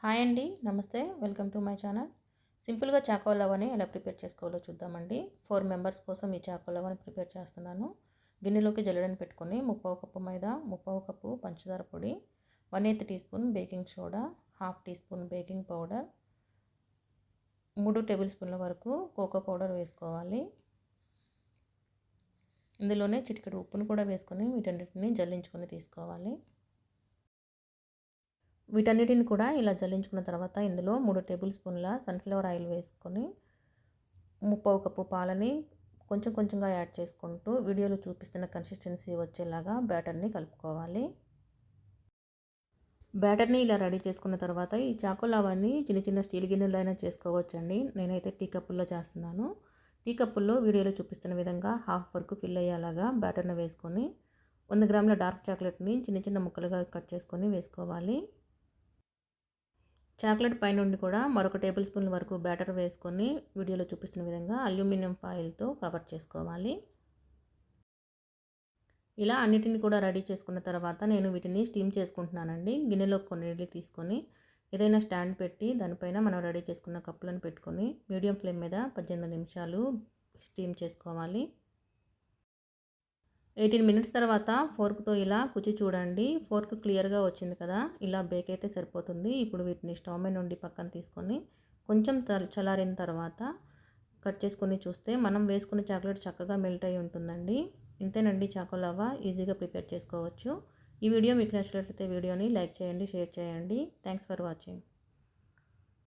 Hi అండి, నమస్తే. Welcome to my channel. సింపుల్గా చాకో లవ్వని ఎలా ప్రిపేర్ చేసుకోవాలో చూద్దామండి. 4 మెంబర్స్ కోసం ఈ చాకో లవ్వని ప్రిపేర్ చేస్తున్నాను. గిన్నెలోకి జల్లెడని పెట్టుకొని ముప్పావు కప్పు మైదా, ముప్పావు కప్పు పంచదార పొడి, 1/8 teaspoon baking soda, half teaspoon baking powder, 3 టేబుల్ స్పూన్ల వరకు కోకో పౌడర్ వేసుకోవాలి. ఇందులోనే చిటికెడు ఉప్పును కూడా వేసుకొని వీటన్నిటిని జల్లించుకొని తీసుకోవాలి. వీటన్నిటిని కూడా ఇలా జల్లించుకున్న తర్వాత ఇందులో 3 టేబుల్ స్పూన్ల సన్ఫ్లవర్ ఆయిల్ వేసుకొని ముప్పావు కప్పు పాలని కొంచెం కొంచెంగా యాడ్ చేసుకుంటూ వీడియోలో చూపిస్తున్న కన్సిస్టెన్సీ వచ్చేలాగా బ్యాటర్ని కలుపుకోవాలి. బ్యాటర్ని ఇలా రెడీ చేసుకున్న తర్వాత ఈ చాకో లవ్వని చిన్న చిన్న స్టీల్ గిన్నెలో అయినా చేసుకోవచ్చండి. నేనైతే టీ కప్పుల్లో చేస్తున్నాను. టీ కప్పుల్లో వీడియోలో చూపిస్తున్న విధంగా హాఫ్ వరకు ఫిల్ అయ్యేలాగా బ్యాటర్ని వేసుకొని 100 గ్రాముల డార్క్ చాక్లెట్ని చిన్న చిన్న ముక్కలుగా కట్ చేసుకొని వేసుకోవాలి. చాక్లెట్ పైనుండి కూడా మరొక టేబుల్ స్పూన్ వరకు బ్యాటర్ వేసుకొని వీడియోలో చూపిస్తున్న విధంగా అల్యూమినియం ఫాయిల్తో కవర్ చేసుకోవాలి. ఇలా అన్నిటిని కూడా రెడీ చేసుకున్న తర్వాత నేను వీటిని స్టీమ్ చేసుకుంటున్నానండి. గిన్నెలో కొన్ని నీళ్ళు తీసుకొని ఏదైనా స్టాండ్ పెట్టి దానిపైన మనం రెడీ చేసుకున్న కప్పులను పెట్టుకొని మీడియం ఫ్లేమ్ మీద 18 నిమిషాలు స్టీమ్ చేసుకోవాలి. 18 మినిట్స్ తర్వాత ఫోర్క్తో ఇలా కుచి చూడండి. ఫోర్క్ క్లియర్గా వచ్చింది కదా, ఇలా బేక్ అయితే సరిపోతుంది. ఇప్పుడు వీటిని స్టవ్ మీద నుండి పక్కన తీసుకొని కొంచెం చల్లారిన తర్వాత కట్ చేసుకొని చూస్తే మనం వేసుకున్న చాక్లెట్ చక్కగా మెల్ట్ అయి ఉంటుందండి. ఇంతేనండి, చాకో లవ్వ ఈజీగా ప్రిపేర్ చేసుకోవచ్చు. ఈ వీడియో మీకు నచ్చినట్లయితే వీడియోని లైక్ చేయండి, షేర్ చేయండి. Thanks for watching.